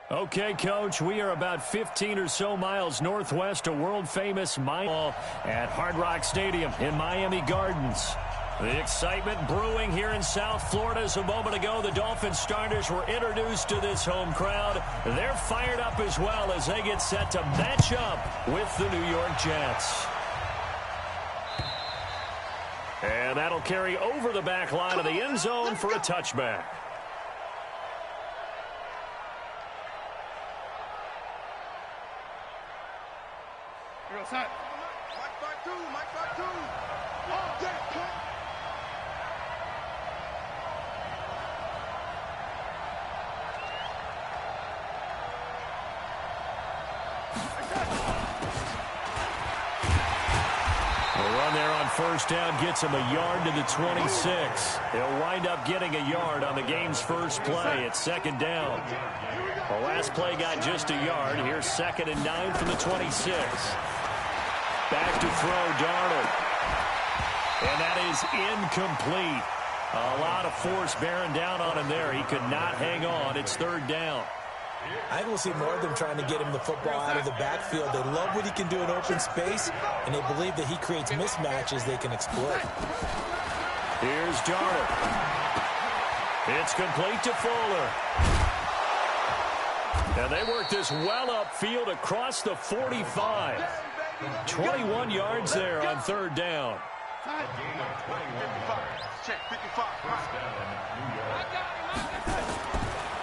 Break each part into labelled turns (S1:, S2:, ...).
S1: Okay, Coach, we are about 15 or so miles northwest of world-famous Miami at Hard Rock Stadium in Miami Gardens. The excitement brewing here in South Florida. As a moment ago, the Dolphins starters were introduced to this home crowd. They're fired up as well as they get set to match up with the New York Jets. And that'll carry over the back line of the end zone for a touchback.
S2: Mike 5-2, Mike 5-2. Oh, yeah,
S1: The run there on first down gets him a yard to the 26. He'll wind up getting a yard on the game's first play. It's second down. The last play got just a yard. Here's 2nd and 9 from the 26. Back to throw, Darnold. And that is incomplete. A lot of force bearing down on him there. He could not hang on. It's 3rd down.
S3: I think we'll see more of them trying to get him the football out of the backfield. They love what he can do in open space, and they believe that he creates mismatches they can exploit.
S1: Here's Darnold. It's complete to Fuller. And they work this well upfield across the 45. 21 yards there on 3rd down.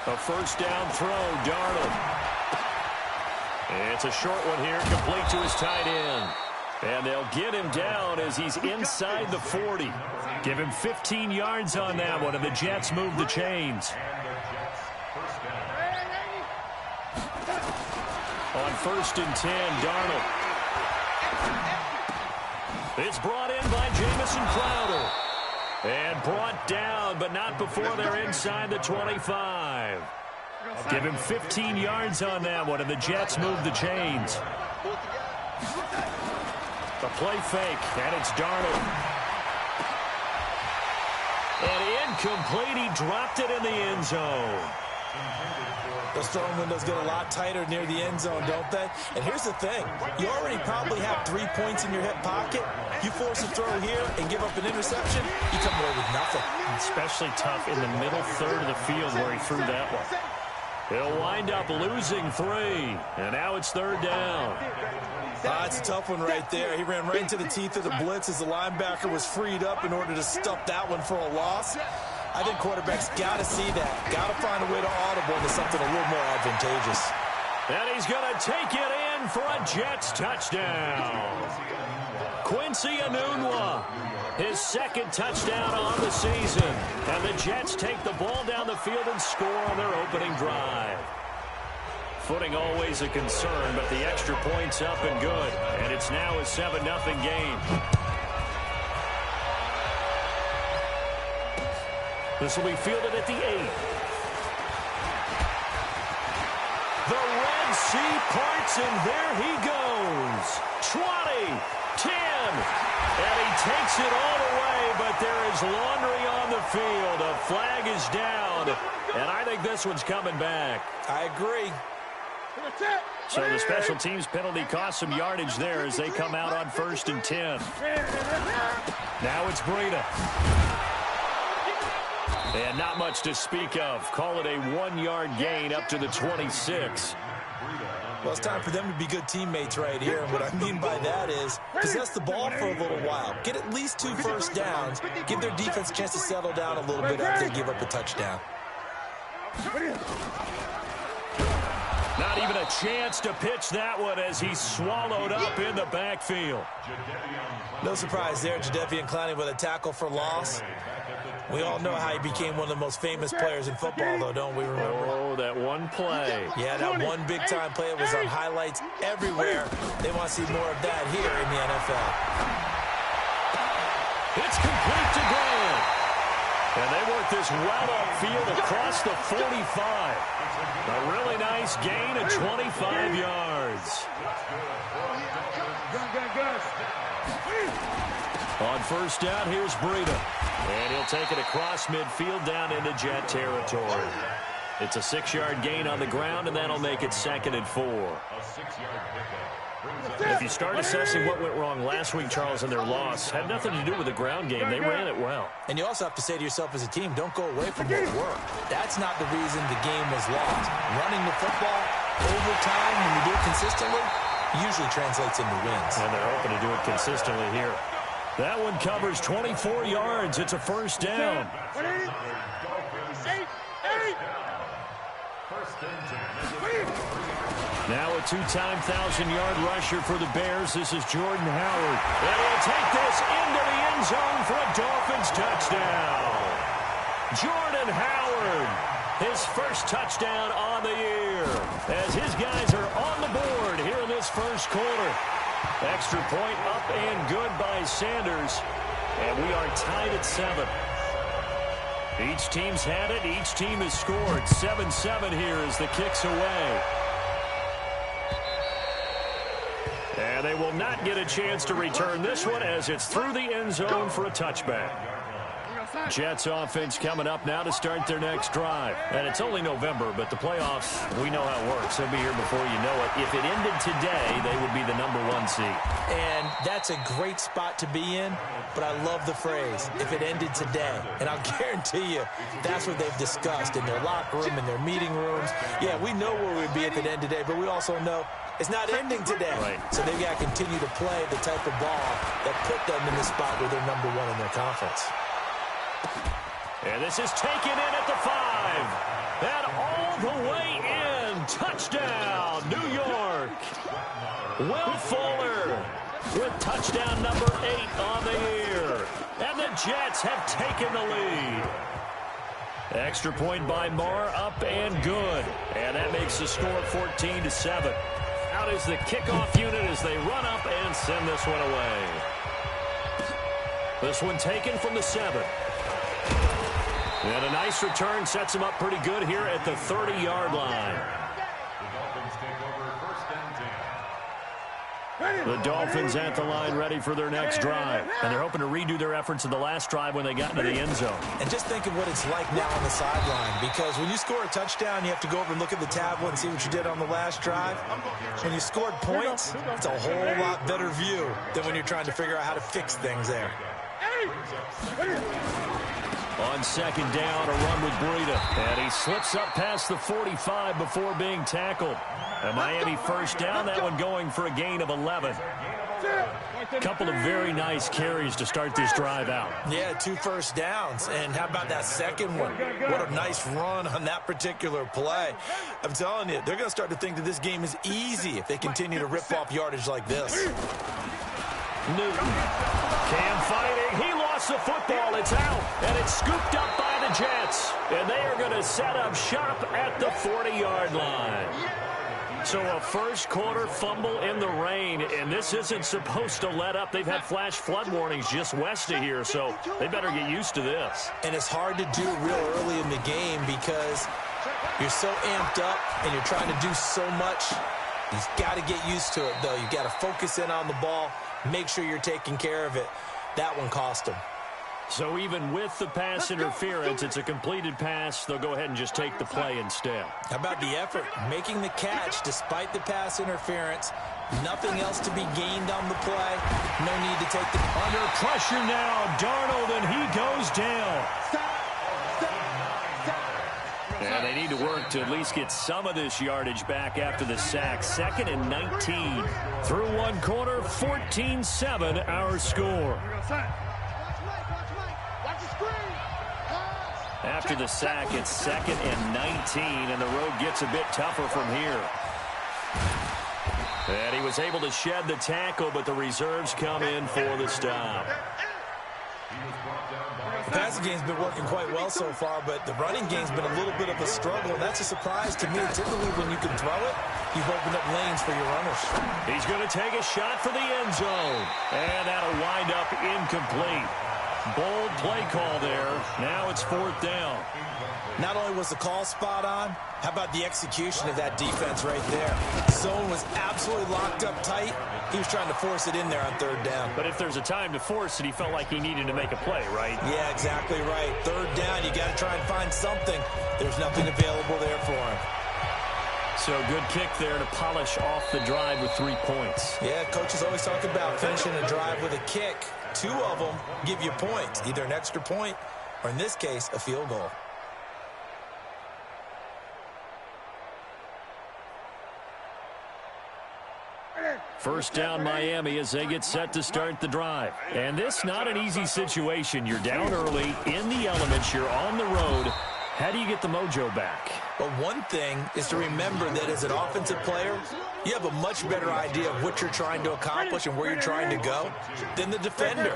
S1: A first down throw, Darnold. It's a short one here, complete to his tight end. And they'll get him down as he's inside the 40. Give him 15 yards on that one, and the Jets move the chains. On 1st and 10, Darnold. It's brought in by Jamison Crowder. And brought down, but not before they're inside the 25. Give him 15 yards on that one, and the Jets move the chains. The play fake, and it's Darnold. And incomplete, he dropped it in the end zone.
S3: Those throwing windows get a lot tighter near the end zone, don't they? And here's the thing. You already probably have 3 points in your hip pocket. You force a throw here and give up an interception, you come away with nothing.
S1: Especially tough in the middle third of the field where he threw that one. He'll wind up losing 3. And now it's 3rd down.
S3: It's a tough one right there. He ran right into the teeth of the blitz as the linebacker was freed up in order to stuff that one for a loss. I think quarterbacks got to see that. Got to find a way to audible to something a little more advantageous.
S1: And he's going to take it in for a Jets touchdown. Quincy Enunwa, his 2nd touchdown on the season. And the Jets take the ball down the field and score on their opening drive. Footing always a concern, but the extra point's up and good. And it's now a 7-0 game. This will be fielded at the 8. The Red Sea parts, and there he goes. 20, 10, and he takes it all the way, but there is laundry on the field. A flag is down, and I think this one's coming back.
S3: I agree.
S1: So the special teams penalty cost some yardage there as they come out on 1st and 10. Now it's Breida. And not much to speak of. Call it a 1-yard gain up to the 26.
S3: Well, it's time for them to be good teammates right here. And what I mean by that is possess the ball for a little while. Get at least 2 first downs. Give their defense a chance to settle down a little bit after they give up a touchdown.
S1: Not even a chance to pitch that one as he's swallowed up in the backfield.
S3: No surprise there, Jadeveon Clowney with a tackle for loss. We all know how he became one of the most famous players in football, though, don't we remember?
S1: Oh, that one play.
S3: Yeah, that one big-time play. It was on highlights everywhere. They want to see more of that here in the NFL.
S1: It's complete to Graham. And they work this well upfield across the 45. A really nice gain of 25 yards. On first down, here's Breida. And he'll take it across midfield down into Jet territory. It's a 6-yard gain on the ground, and that'll make it 2nd and 4. If you start assessing what went wrong last week, Charles, in their loss, had nothing to do with the ground game. They ran it well.
S3: And you also have to say to yourself as a team, don't go away from what worked. That's not the reason the game was lost. Running the football over time, when you do it consistently, usually translates into wins.
S1: And they're hoping to do it consistently here. That one covers 24 yards. It's a first down. Now a 2-time 1,000-yard rusher for the Bears. This is Jordan Howard. And he'll take this into the end zone for a Dolphins touchdown. Jordan Howard, his first touchdown on the year, as his guys are on the board here in this first quarter. Extra point up and good by Sanders. And we are tied at 7. Each team's had it. Each team has scored. 7-7 here as the kick's away. And they will not get a chance to return this one as it's through the end zone for a touchback. Jets offense coming up now to start their next drive. And it's only November, but the playoffs, we know how it works. They'll be here before you know it. If it ended today, they would be the #1 seed.
S3: And that's a great spot to be in, but I love the phrase, if it ended today. And I'll guarantee you, that's what they've discussed in their locker room, in their meeting rooms. Yeah, we know where we'd be at the end today, but we also know it's not ending today.
S1: Right.
S3: So they've got to continue to play the type of ball that put them in the spot where they're #1 in their conference.
S1: And this is taken in at the 5. And all the way in. Touchdown, New York. Will Fuller with touchdown number 8 on the year. And the Jets have taken the lead. Extra point by Marr, up and good. And that makes the score 14-7. Out is the kickoff unit as they run up and send this one away. This one taken from the 7. And a nice return sets him up pretty good here at the 30-yard line. The Dolphins at the line ready for their next drive. And they're hoping to redo their efforts in the last drive when they got into the end zone.
S3: And just think of what it's like now on the sideline, because when you score a touchdown, you have to go over and look at the tablet and see what you did on the last drive. When you scored points, it's a whole lot better view than when you're trying to figure out how to fix things there.
S1: On second down, a run with Breida. And he slips up past the 45 before being tackled. A Miami first down, that one going for a gain of 11. A couple of very nice carries to start this drive out.
S3: Yeah, 2 first downs. And how about that second one? What a nice run on that particular play. I'm telling you, they're going to start to think that this game is easy if they continue to rip off yardage like this.
S1: Newton. Cam fighting. He lost the football. It's out. And it's scooped up by the Jets. And they are going to set up shop at the 40-yard line. So a first quarter fumble in the rain, and this isn't supposed to let up. They've had flash flood warnings just west of here, so they better get used to this.
S3: And it's hard to do real early in the game because you're so amped up and you're trying to do so much. You've got to get used to it, though. You've got to focus in on the ball, make sure you're taking care of it. That one cost them.
S1: So even with the pass interference, it's a completed pass. They'll go ahead and just take the play instead.
S3: How about the effort? Making the catch despite the pass interference. Nothing else to be gained on the play. No need to take the...
S1: Under pressure now, Darnold, and he goes down. And they need to work to at least get some of this yardage back after the sack. 2nd and 19. Through one quarter, 14-7 our score. After the sack, it's 2nd and 19, and the road gets a bit tougher from here. And he was able to shed the tackle, but the reserves come in for the stop.
S3: The passing game's been working quite well so far, but the running game's been a little bit of a struggle, and that's a surprise to me. Typically, when you can throw it, you've opened up lanes for your runners.
S1: He's going to take a shot for the end zone, and that'll wind up incomplete. Bold play call there. Now it's 4th down.
S3: Not only was the call spot on, how about the execution of that defense right there? Zone was absolutely locked up tight. He was trying to force it in there on 3rd down.
S1: But if there's a time to force it, he felt like he needed to make a play, right?
S3: Yeah, exactly right. 3rd down, you got to try and find something. There's nothing available there for him.
S1: So good kick there to polish off the drive with 3 points.
S3: Yeah, coaches always talk about finishing a drive with a kick. 2 of them give you points, either an extra point or, in this case, a field goal.
S1: First down Miami as they get set to start the drive. And this not an easy situation. You're down early, in the elements, you're on the road. How do you get the mojo back?
S3: But one thing is to remember that as an offensive player, you have a much better idea of what you're trying to accomplish and where you're trying to go than the defender.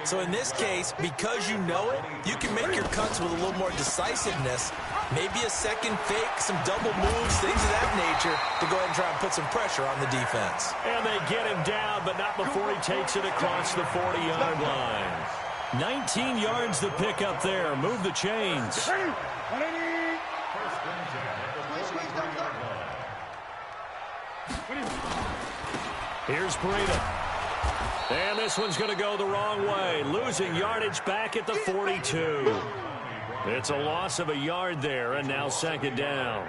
S3: So in this case, because you know it, you can make your cuts with a little more decisiveness, maybe a second fake, some double moves, things of that nature, to go ahead and try and put some pressure on the defense.
S1: And they get him down, but not before he takes it across the 40-yard line. 19 yards to pick up there. Move the chains. Here's Breida. And this one's going to go the wrong way. Losing yardage back at the 42. It's a loss of a yard there, and now 2nd down.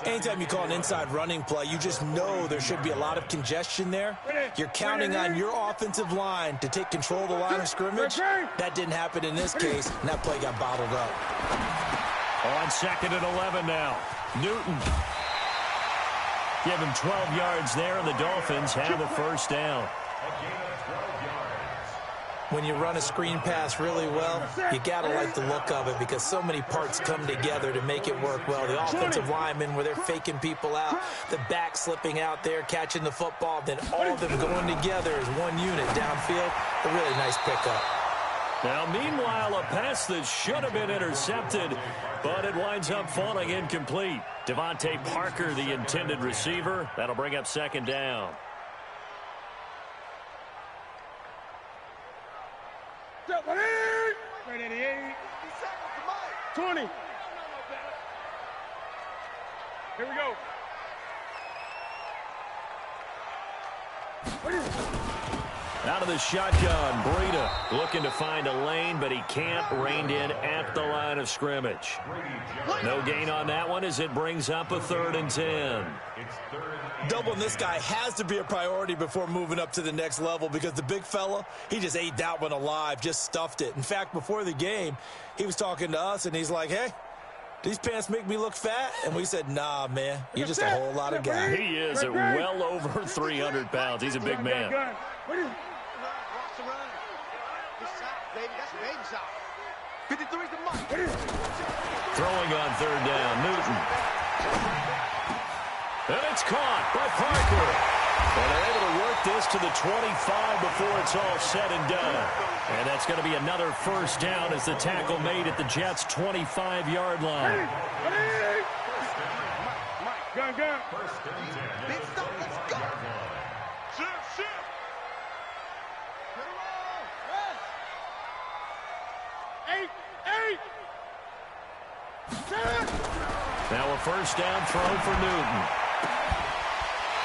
S3: Anytime you call an inside running play, you just know there should be a lot of congestion there. You're counting on your offensive line to take control of the line of scrimmage. That didn't happen in this case, and that play got bottled up.
S1: On 2nd and 11 now. Newton. Give him 12 yards there, and the Dolphins have a first down.
S3: When you run a screen pass really well, you got to like the look of it because so many parts come together to make it work well. The offensive linemen, where they're faking people out, the back slipping out there, catching the football, then all of them going together as one unit downfield. A really nice pickup.
S1: Now, meanwhile, a pass that should have been intercepted, but it winds up falling incomplete. Devontae Parker, the intended receiver. That'll bring up 2nd down.
S2: 20. Here we go.
S1: Out of the shotgun, Breida looking to find a lane, but he can't. Reined in at the line of scrimmage. No gain on that one as it brings up a 3rd and 10.
S3: Doubling this guy has to be a priority before moving up to the next level because the big fella, he just ate that one alive, just stuffed it. In fact, before the game, he was talking to us, and he's like, hey, these pants make me look fat? And we said, nah, man, you're just a whole lot of guy.
S1: He is at well over 300 pounds. He's a big man. Throwing on 3rd down, Newton. And it's caught by Parker. And they're able to work this to the 25 before it's all said and done. And that's going to be another first down as the tackle made at the Jets' 25-yard line.
S2: Gun.
S4: Big stuff, let's go. Shift.
S2: Eight.
S1: Now a first down throw for Newton.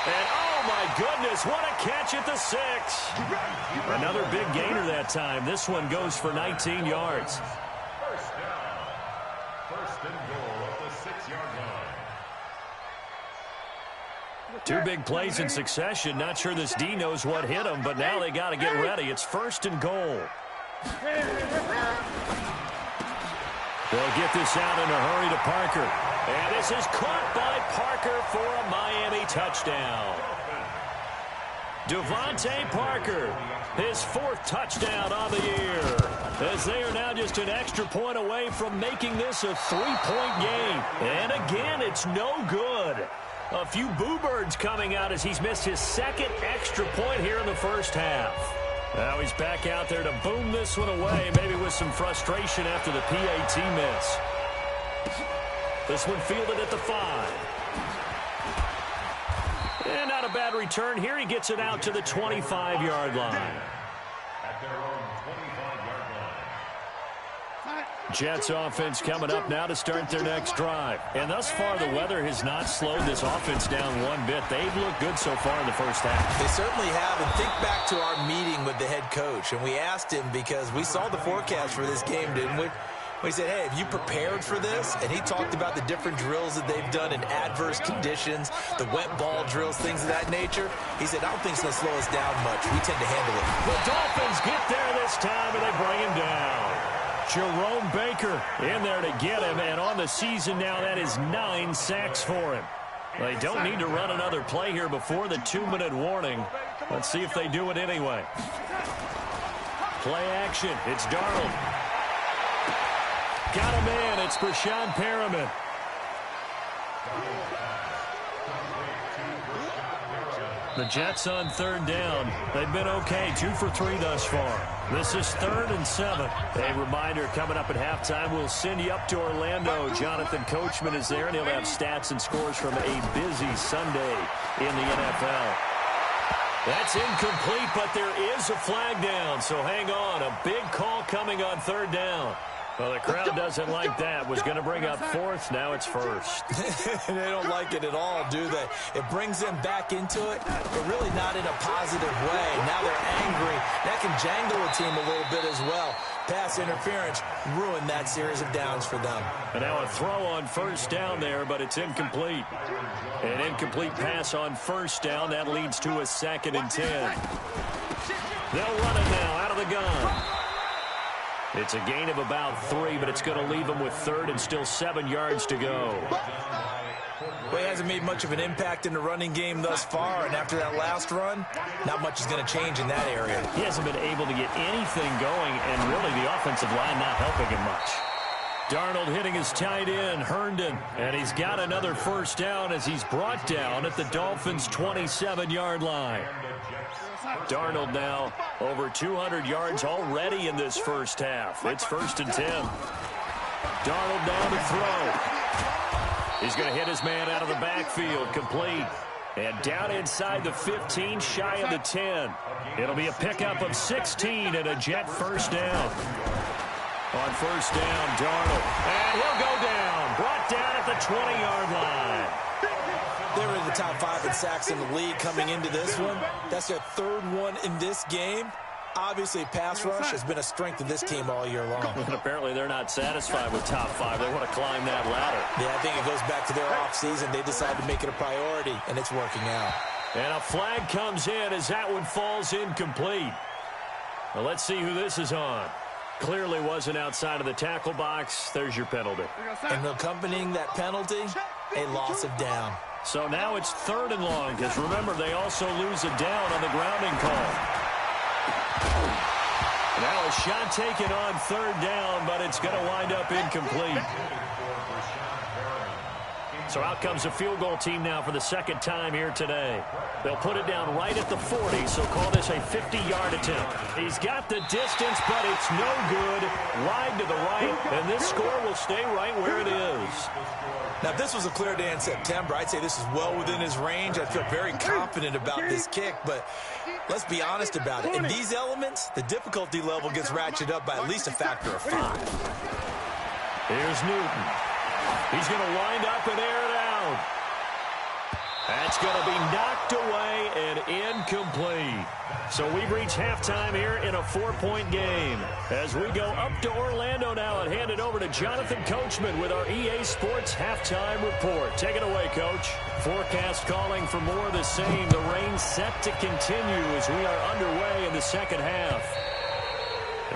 S1: And oh my goodness, what a catch at the 6. Another big gainer that time. This one goes for 19 yards.
S5: First down. First and goal at the 6-yard line.
S1: 2 big plays in succession. Not sure this D knows what hit him, but now they got to get ready. It's 1st and goal. They'll get this out in a hurry to Parker. And this is caught by Parker for a Miami touchdown. Devontae Parker, his 4th touchdown on the year. As they are now just an extra point away from making this a 3-point game. And again, it's no good. A few boo birds coming out as he's missed his 2nd extra point here in the first half. Now he's back out there to boom this one away, maybe with some frustration after the PAT miss. This one fielded at the 5. And not a bad return here. He gets it out to the 25-yard line.
S5: At their own 25-yard line.
S1: Jets offense coming up now to start their next drive. And thus far, the weather has not slowed this offense down one bit. They've looked good so far in the first half.
S3: They certainly have. And think back to our meeting with the head coach. And we asked him, because we saw the forecast for this game, didn't we? We said, hey, have you prepared for this? And he talked about the different drills that they've done in adverse conditions, the wet ball drills, things of that nature. He said, I don't think it's going to slow us down much. We tend to handle it.
S1: The Dolphins get there this time, and they bring him down. Jerome Baker in there to get him, and on the season now, that is 9 sacks for him. They don't need to run another play here before the 2-minute warning. Let's see if they do it anyway. Play action. It's Darnold. Got him in. It's Brashad Perriman. The Jets on 3rd down. They've been okay. 2 for 3 thus far. This is 3rd and 7. A reminder, coming up at halftime, we'll send you up to Orlando. Jonathan Coachman is there, and he'll have stats and scores from a busy Sunday in the NFL. That's incomplete, but there is a flag down, so hang on. A big call coming on 3rd down. Well, the crowd doesn't like that. Was going to bring up 4th. Now it's 1st.
S3: They don't like it at all, do they? It brings them back into it, but really not in a positive way. Now they're angry. That can jangle a team a little bit as well. Pass interference ruined that series of downs for them.
S1: And now a throw on 1st down there, but it's incomplete. An incomplete pass on 1st down. That leads to a 2nd and 10. They'll run it now out of the gun. It's a gain of about 3, but it's going to leave them with 3rd and still 7 yards to go.
S3: Well, he hasn't made much of an impact in the running game thus far, and after that last run, not much is going to change in that area.
S1: He hasn't been able to get anything going, and really the offensive line not helping him much. Darnold hitting his tight end, Herndon, and he's got another 1st down as he's brought down at the Dolphins' 27-yard line. Darnold now over 200 yards already in this first half. It's 1st and 10. Darnold down to throw. He's going to hit his man out of the backfield, complete. And down inside the 15, shy of the 10. It'll be a pickup of 16 and a Jet 1st down. On 1st down, Darnold. And he'll go down. Brought down at the 20-yard line.
S3: They were in the top 5 in sacks in the league coming into this one. That's their 3rd one in this game. Obviously, pass rush has been a strength of this team all year long.
S1: And apparently they're not satisfied with top 5. They want to climb that ladder.
S3: Yeah, I think it goes back to their offseason. They decided to make it a priority, and it's working out.
S1: And a flag comes in as that one falls incomplete. Well, let's see who this is on. Clearly wasn't outside of the tackle box. There's your penalty.
S3: And accompanying that penalty, a loss of down.
S1: So now it's 3rd and long, because remember, they also lose a down on the grounding call. Now a shot taken on 3rd down, but it's going to wind up incomplete. So out comes a field goal team now for the 2nd time here today. They'll put it down right at the 40, so call this a 50-yard attempt. He's got the distance, but it's no good. Wide to the right, and this score will stay right where it is.
S3: Now, if this was a clear day in September, I'd say this is well within his range. I feel very confident about this kick, but let's be honest about it. In these elements, the difficulty level gets ratcheted up by at least a factor of 5.
S1: Here's Newton. He's going to wind up and air it out. That's going to be knocked away and incomplete. So we've reached halftime here in a 4-point game. As we go up to Orlando now and hand it over to Jonathan Coachman with our EA Sports Halftime Report. Take it away, Coach. Forecast calling for more of the same. The rain set to continue as we are underway in the 2nd half.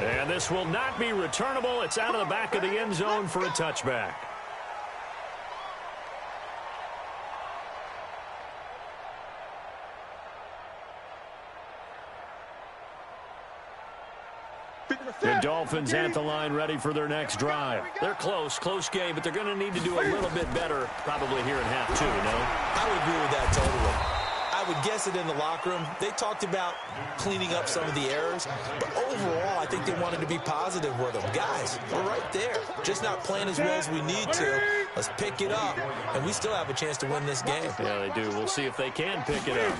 S1: And this will not be returnable. It's out of the back of the end zone for a touchback. The Dolphins at the line ready for their next drive. They're close game, but they're going to need to do a little bit better probably here in half 2, you know?
S3: I would agree with that totally. I would guess it in the locker room. They talked about cleaning up some of the errors, but overall, I think they wanted to be positive with them. Guys, we're right there. Just not playing as well as we need to. Let's pick it up, and we still have a chance to win this game.
S1: Yeah, they do. We'll see if they can pick it up.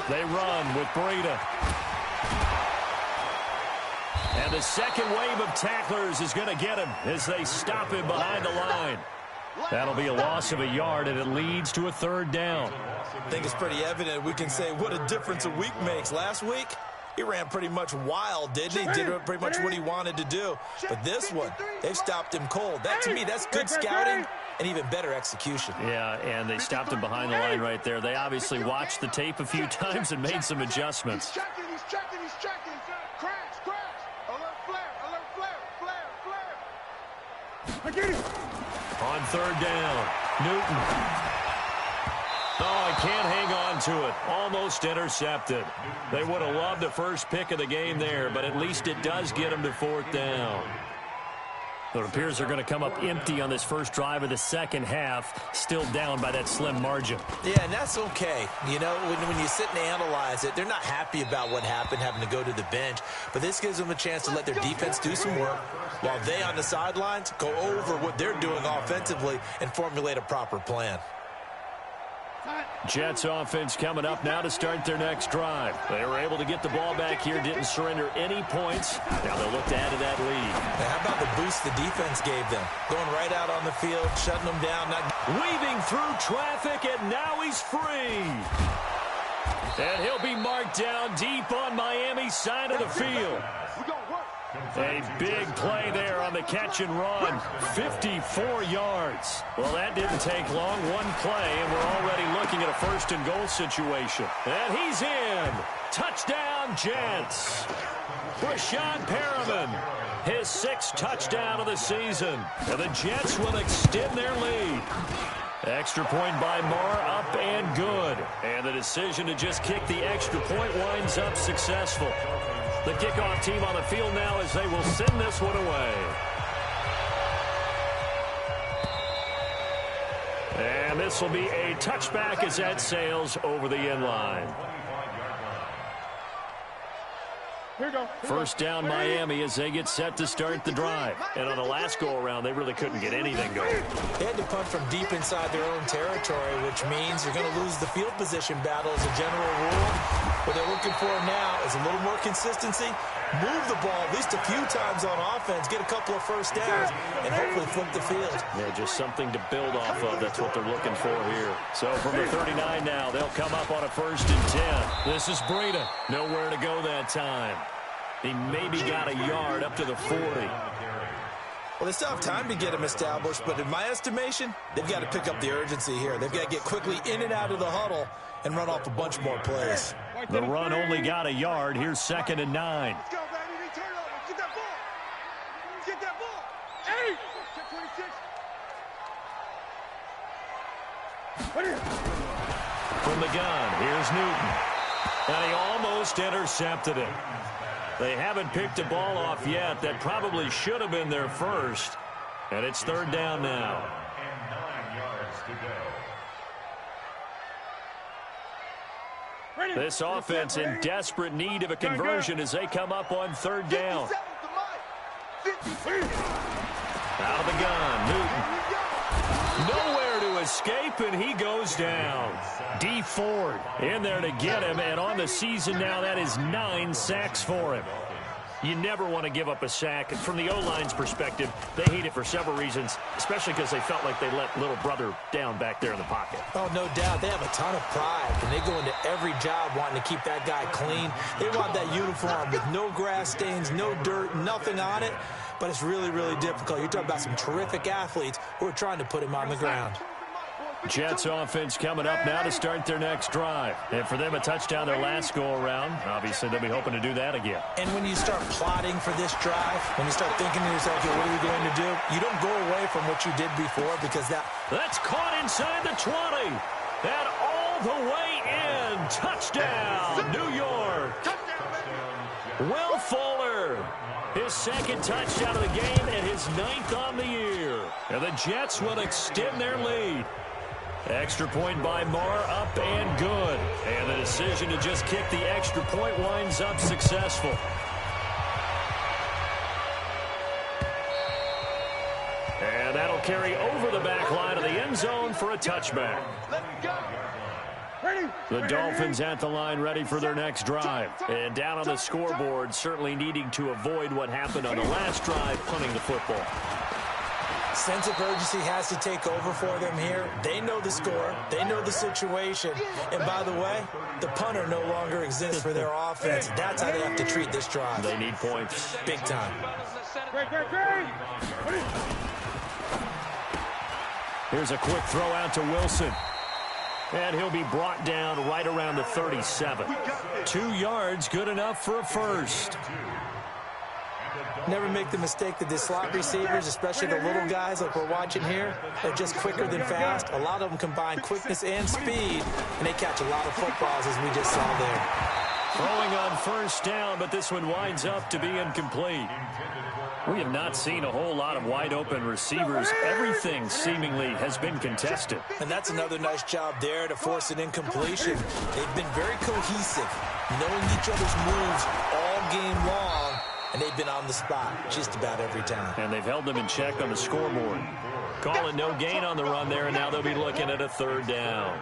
S1: They run with Breida. And the second wave of tacklers is going to get him as they stop him behind the line. That'll be a loss of a yard, and it leads to a third down.
S3: I think it's pretty evident. We can say what a difference a week makes. Last week, he ran pretty much wild, didn't he? Did pretty much what he wanted to do. But this one, they've stopped him cold. That, to me, that's good scouting and even better execution.
S1: Yeah, and they stopped him behind the line right there. They obviously watched the tape a few times and made some adjustments.
S4: He's checking. Crash. Alert flare.
S2: I get it.
S1: On third down, Newton. Oh, he can't hang on to it. Almost intercepted. They would have loved the first pick of the game there, but at least it does get them to fourth down. It appears they're going to come up empty on this first drive of the second half, still down by that slim margin.
S3: Yeah, and that's okay. You know, when you sit and analyze it, they're not happy about what happened, having to go to the bench. But this gives them a chance to let their defense do some work while they on the sidelines go over what they're doing offensively and formulate a proper plan.
S1: Jets offense coming up now to start their next drive. They were able to get the ball back here, didn't surrender any points. Now they'll look to add to that lead.
S3: Now, how about the boost the defense gave them? Going right out on the field, shutting them down.
S1: Weaving through traffic, and now he's free. And he'll be marked down deep on Miami's side of the field. A big play there on the catch and run. 54 yards. Well, that didn't take long. One play, and we're already looking at a first and goal situation. And he's in. Touchdown, Jets. Brashad Perriman, his 6th touchdown of the season. And the Jets will extend their lead. Extra point by Marr, up and good. And the decision to just kick the extra point winds up successful. The kickoff team on the field now as they will send this one away. And this will be a touchback as that sails over the end line. First down Miami as they get set to start the drive. And on the last go-around, they really couldn't get anything going.
S3: They had to punt from deep inside their own territory, which means you're going to lose the field position battle as a general rule. What they're looking for now is a little more consistency, move the ball at least a few times on offense, get a couple of first downs, and hopefully flip the field.
S1: Yeah, just something to build off of. That's what they're looking for here. So from the 39 now, they'll come up on a 1st and 10. This is Breida. Nowhere to go that time. He maybe got a yard up to the 40.
S3: Well, they still have time to get him established, but in my estimation, they've got to pick up the urgency here. They've got to get quickly in and out of the huddle and run off a bunch more plays.
S1: The run only got a yard. Here's 2nd and 9.
S2: Let's go, baby. Turn over. Get that ball. Get that ball. Hey! 26.
S1: From the gun, here's Newton. And he almost intercepted it. They haven't picked a ball off yet. That probably should have been their first. And it's 3rd down now.
S5: And 9 yards to go.
S1: This offense in desperate need of a conversion as they come up on 3rd down. Out of the gun, Newton. Nowhere to escape, and he goes down. D. Ford in there to get him, and on the season now, that is 9 sacks for him. You never want to give up a sack. From the O-line's perspective, they hate it for several reasons, especially because they felt like they let little brother down back there in the pocket.
S3: Oh, no doubt. They have a ton of pride, and they go into every job wanting to keep that guy clean. They want that uniform with no grass stains, no dirt, nothing on it. But it's really, really difficult. You're talking about some terrific athletes who are trying to put him on the ground.
S1: Jets offense coming up now to start their next drive. And for them, a touchdown their last go-around. Obviously, they'll be hoping to do that again.
S3: And when you start plotting for this drive, when you start thinking to yourself, okay, what are we going to do? You don't go away from what you did before because
S1: That's caught inside the 20. And all the way in. Touchdown, New York. Will Fuller. His 2nd touchdown of the game and his 9th on the year. And the Jets will extend their lead. Extra point by Marr, up and good. And the decision to just kick the extra point winds up successful. And that'll carry over the back line of the end zone for a touchback.
S2: Let's go. Ready?
S1: The Dolphins at the line ready for their next drive. And down on the scoreboard, certainly needing to avoid what happened on the last drive, punting the football.
S3: Sense of urgency has to take over for them here. They know the score. They know the situation. And by the way, the punter no longer exists for their offense. That's how they have to treat this drive.
S1: They need points.
S3: Big time.
S1: Here's a quick throw out to Wilson. And he'll be brought down right around the 37. 2 yards, good enough for a first.
S3: Never make the mistake that the slot receivers, especially the little guys like we're watching here, are just quicker than fast. A lot of them combine quickness and speed, and they catch a lot of footballs, as we just saw there.
S1: Throwing on first down, but this one winds up to be incomplete. We have not seen a whole lot of wide-open receivers. Everything seemingly has been contested.
S3: And that's another nice job there to force an incompletion. They've been very cohesive, knowing each other's moves all game long, and they've been on the spot just about every time.
S1: And they've held them in check on the scoreboard. Call it no gain on the run there, and now they'll be looking at a 3rd down.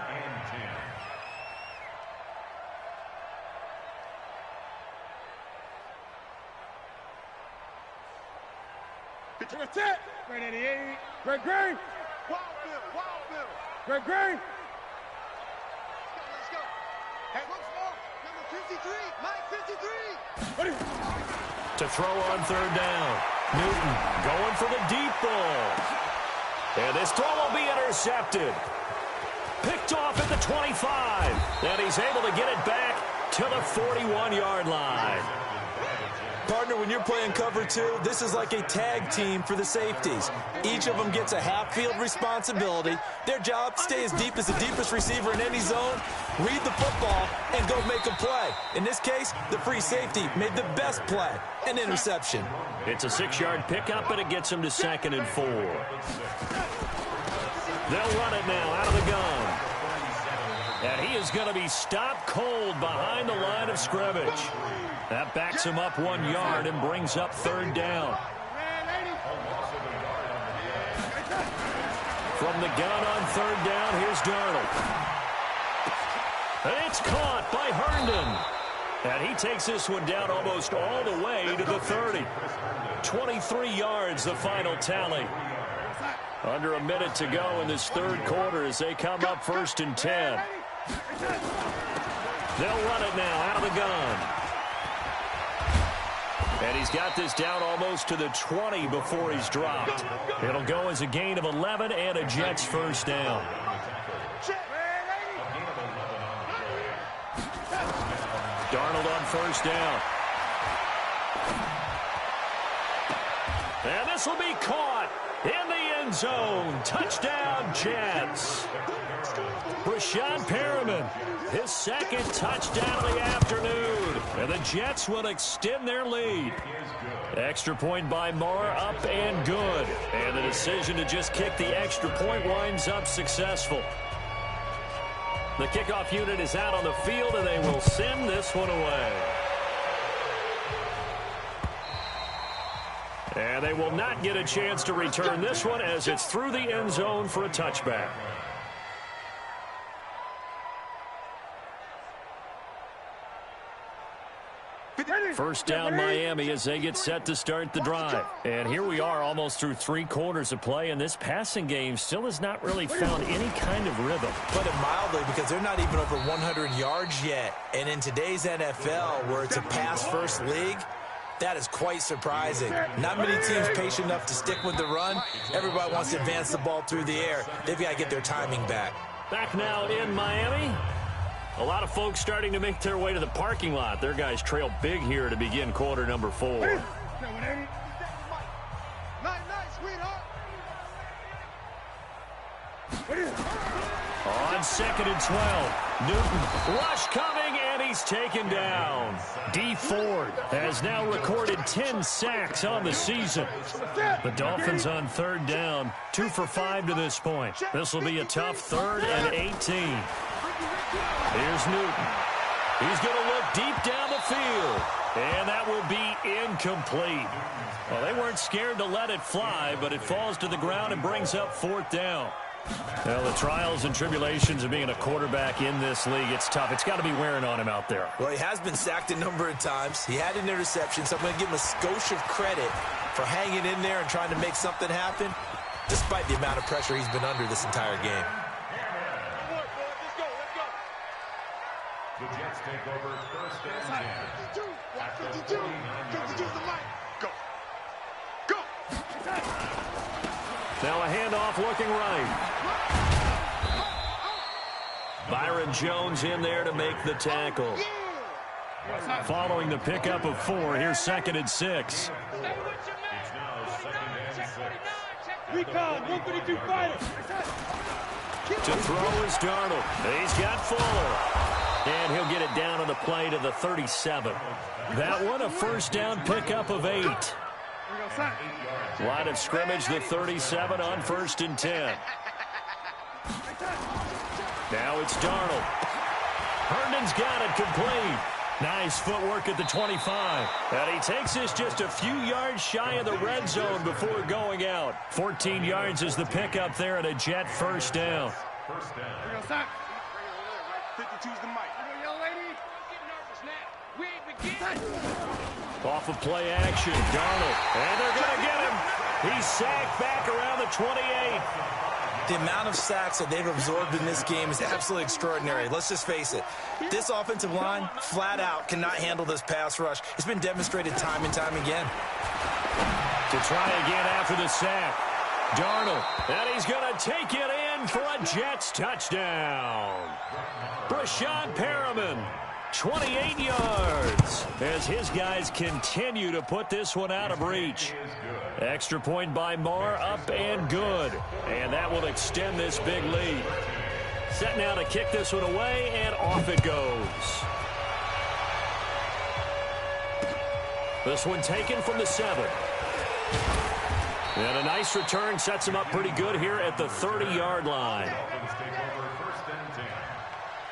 S2: That's it. Greg 88. Greg. Wild Bill. Greg. Let's go. Hey, what's more? Number 53. Mike 53.
S1: To throw on 3rd down. Newton going for the deep ball. And this throw will be intercepted. Picked off at the 25. And he's able to get it back to the 41-yard line.
S3: Partner, when you're playing cover 2, this is like a tag team for the safeties. Each of them gets a half-field responsibility. Their job, stay as deep as the deepest receiver in any zone, read the football, and go make a play. In this case, the free safety made the best play, an interception.
S1: It's a 6-yard pickup, and it gets him to 2nd and 4. They'll run it now out of the gun. And he is going to be stopped cold behind the line of scrimmage. That backs him up 1 yard and brings up 3rd down. From the gun on 3rd down, here's Darnold. It's caught by Herndon. And he takes this one down almost all the way to the 30. 23 yards, the final tally. Under a minute to go in this 3rd quarter as they come up 1st and 10. They'll run it now out of the gun. And he's got this down almost to the 20 before he's dropped. It'll go as a gain of 11 and a Jets 1st down. Darnold on 1st down. And this will be caught in the end zone. Touchdown, Jets. Brashad Perriman, his 2nd touchdown of the afternoon. And the Jets will extend their lead. Extra point by Marr, up and good. And the decision to just kick the extra point winds up successful. The kickoff unit is out on the field, and they will send this one away. And they will not get a chance to return this one as it's through the end zone for a touchback. First down Miami as they get set to start the drive. And here we are almost through 3 quarters of play, and this passing game still has not really found any kind of rhythm.
S3: Put it mildly, because they're not even over 100 yards yet. And in today's NFL, where it's a pass-first league, that is quite surprising. Not many teams patient enough to stick with the run. Everybody wants to advance the ball through the air. They've got to get their timing back.
S1: Back now in Miami. A lot of folks starting to make their way to the parking lot. Their guys trail big here to begin quarter number 4.
S2: Nice, sweetheart.
S1: On 2nd and 12. Newton, rush coming, and he's taken down. D. Ford has now recorded 10 sacks on the season. The Dolphins on 3rd down, 2 for 5 to this point. This will be a tough 3rd and 18. Here's Newton. He's going to look deep down the field. And that will be incomplete. Well, they weren't scared to let it fly, but it falls to the ground and brings up 4th down. Well, the trials and tribulations of being a quarterback in this league, it's tough. It's got to be wearing on him out there.
S3: Well, he has been sacked a number of times. He had an interception, so I'm going to give him a skosh of credit for hanging in there and trying to make something happen, despite the amount of pressure he's been under this entire game.
S5: The Jets take over first and 10.
S4: 52. 52's the mic. Go. Go.
S1: Now a handoff looking right. Byron Jones in there to make the tackle. Following the pickup of 4, here's 2nd and 6.
S5: It's now 2nd and 6.
S2: Recon, 152 fighter.
S1: To throw is Darnold. He's got Fuller. And he'll get it down on the play to the 37. That one a first down pickup of 8. Line of scrimmage, the 37 on 1st and 10. Now it's Darnold. Herndon's got it complete. Nice footwork at the 25. And he takes this just a few yards shy of the red zone before going out. 14 yards is the pickup there and a Jet first down.
S5: First down.
S4: 52's the mic.
S1: Off of play action, Darnold. And they're going to get him. He's sacked back around the 28.
S3: The amount of sacks that they've absorbed in this game is absolutely extraordinary. Let's just face it. This offensive line, flat out, cannot handle this pass rush. It's been demonstrated time and time again.
S1: To try again after the sack. Darnold. And he's going to take it in for a Jets touchdown. Brashad Perriman. 28 yards as his guys continue to put this one out of reach. Extra point by Marr, up and good. And that will extend this big lead. Set now to kick this one away, and off it goes. This one taken from the 7. And a nice return sets him up pretty good here at the 30-yard line.
S5: Dolphins take over first and 10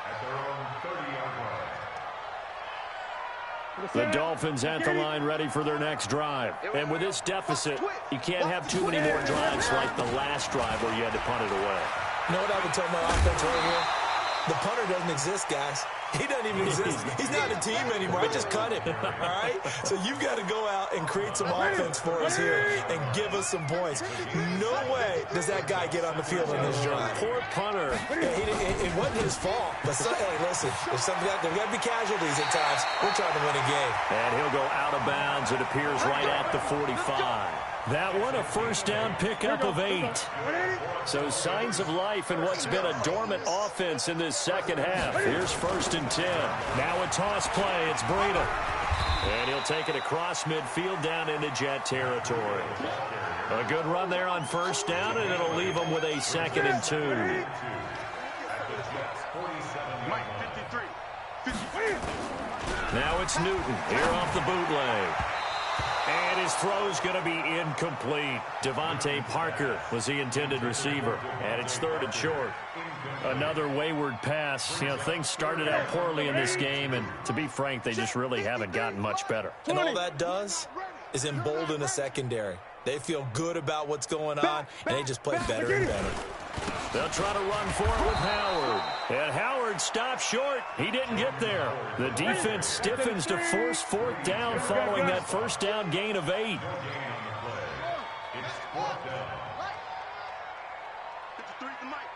S5: at their own 30-yard line.
S1: The Dolphins at the line ready for their next drive. And with this deficit, you can't have too many more drives like the last drive where you had to punt it away.
S3: You know what I would tell my offense right here? The punter doesn't exist, guys. He doesn't even exist. He's not a team anymore. I just cut him, all right? So you've got to go out and create some offense for us here and give us some points. No way does that guy get on the field in this drive.
S1: Poor punter.
S3: It wasn't his fault. But hey, listen, there's got to be casualties at times. We're trying to win a game.
S1: And he'll go out of bounds. It appears right at the 45. That one a first down pickup of 8. So signs of life in what's been a dormant offense in this second half. Here's 1st and 10. Now a toss play. It's Breida. And he'll take it across midfield down into Jet territory. A good run there on first down, and it'll leave them with a 2nd and 2.
S4: Mike, 53.
S1: Now it's Newton here off the bootleg. And his throw's going to be incomplete. Devontae Parker was the intended receiver. And it's 3rd and short. Another wayward pass. You know, things started out poorly in this game, and to be frank, they just really haven't gotten much better.
S3: And all that does is embolden a secondary. They feel good about what's going on, and they just play better and better.
S1: They'll try to run for it with Howard. And Howard stopped short. He didn't get there. The defense stiffens to force 4th down following that first down gain of 8.
S5: It's 4th down.
S4: 53's the mic.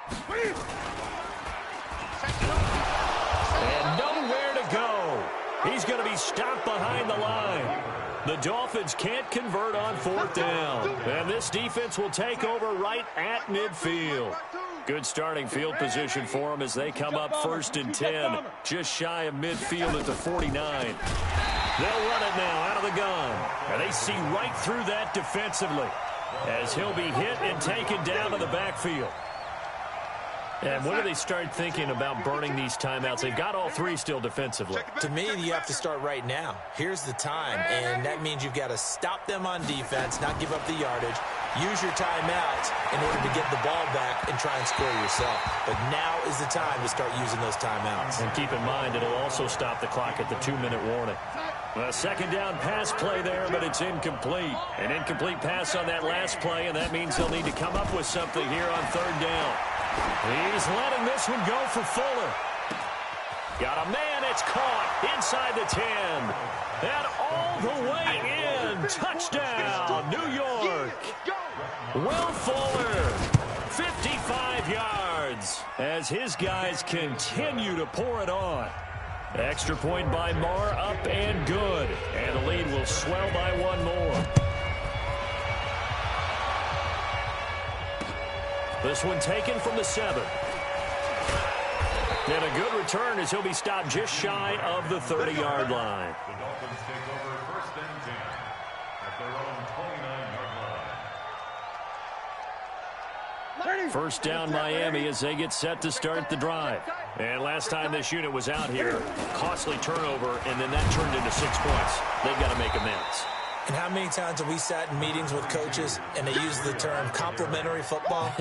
S1: And nowhere to go. He's going to be stopped behind the line. The Dolphins can't convert on 4th down. And this defense will take over right at midfield. Good starting field position for them as they come up 1st and 10. Just shy of midfield at the 49. They'll run it now out of the gun. And they see right through that defensively as he'll be hit and taken down to the backfield. And when do they start thinking about burning these timeouts? They've got all 3 still defensively.
S3: To me, you have to start right now. Here's the time, and that means you've got to stop them on defense, not give up the yardage, use your timeouts in order to get the ball back and try and score yourself. But now is the time to start using those timeouts.
S1: And keep in mind, it'll also stop the clock at the 2-minute warning. A second down pass play there, but it's incomplete. An incomplete pass on that last play, and that means they'll need to come up with something here on third down. He's letting this one go for Fuller. Got a man, it's caught inside the 10. And all the way in. Touchdown, New York. Will Fuller, 55 yards, as his guys continue to pour it on. Extra point by Marr, up and good. And the lead will swell by one more. This one taken from the 7. And a good return as he'll be stopped just shy of the 30-yard line.
S5: The Dolphins take over first and 10 at their own 29-yard line.
S1: First down Miami as they get set to start the drive. And last time this unit was out here, costly turnover, and then that turned into 6 points. They've got to make amends.
S3: And how many times have we sat in meetings with coaches and they use the term complementary football?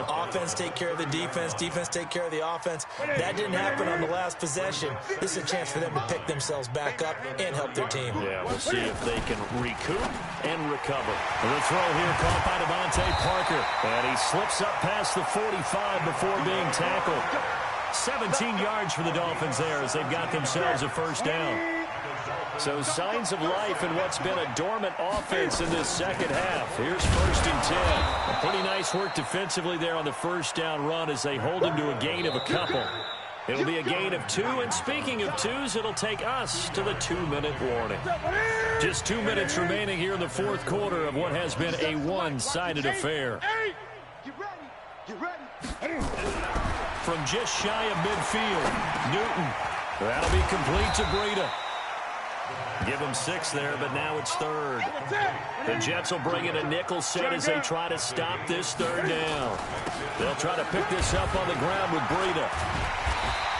S3: Offense take care of the defense, defense take care of the offense. That didn't happen on the last possession. This is a chance for them to pick themselves back up and help their team.
S1: Yeah, we'll see if they can recoup and recover. The throw here caught by Devontae Parker. And he slips up past the 45 before being tackled. 17 yards for the Dolphins there as they've got themselves a first down. So signs of life in what's been a dormant offense in this second half. Here's first and 10. Pretty nice work defensively there on the first down run as they hold him to a gain of a couple. It'll be a gain of 2, and speaking of 2s, it'll take us to the 2-minute warning. Just 2 minutes remaining here in the fourth quarter of what has been a one-sided affair. From just shy of midfield, Newton. That'll be complete to Breida. Give him 6 there, but now it's third. The Jets will bring in a nickel set as they try to stop this third down. They'll try to pick this up on the ground with Breida.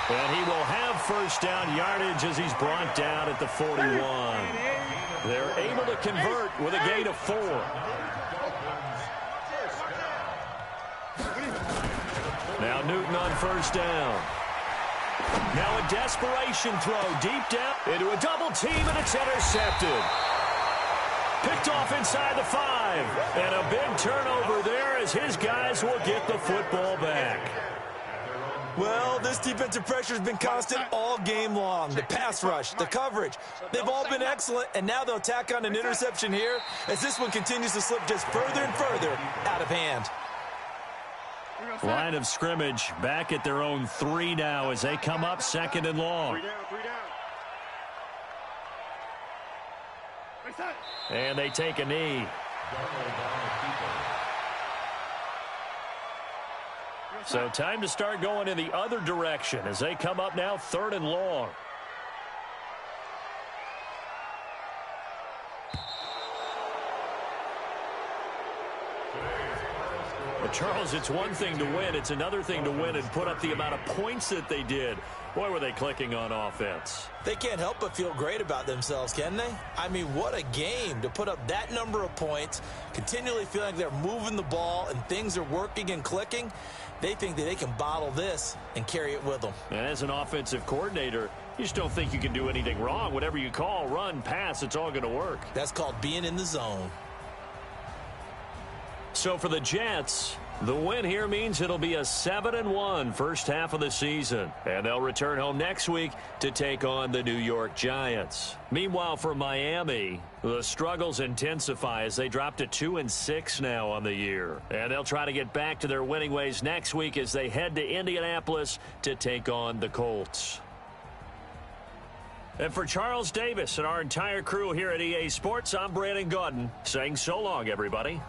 S1: And he will have first down yardage as he's brought down at the 41. They're able to convert with a gain of 4. Now Newton on first down. Now a desperation throw deep down into a double team, and it's intercepted. Picked off inside the 5. And a big turnover there as his guys will get the football back.
S3: Well, this defensive pressure has been constant all game long. The pass rush, the coverage, they've all been excellent, and now they'll tack on an interception here as this one continues to slip just further and further out of hand.
S1: Line of scrimmage back at their own 3 now as they come up second and long. And they take a knee. So time to start going in the other direction as they come up now third and long. Well, Charles, it's one thing to win. It's another thing to win and put up the amount of points that they did. Boy, were they clicking on offense.
S3: They can't help but feel great about themselves, can they? I mean, what a game to put up that number of points, continually feeling like they're moving the ball and things are working and clicking. They think that they can bottle this and carry it with them.
S1: And as an offensive coordinator, you just don't think you can do anything wrong. Whatever you call, run, pass, it's all going to work.
S3: That's called being in the zone.
S1: So for the Jets, the win here means it'll be a 7-1 first half of the season. And they'll return home next week to take on the New York Giants. Meanwhile, for Miami, the struggles intensify as they drop to 2-6 now on the year. And they'll try to get back to their winning ways next week as they head to Indianapolis to take on the Colts. And for Charles Davis and our entire crew here at EA Sports, I'm Brandon Gaudin saying so long, everybody.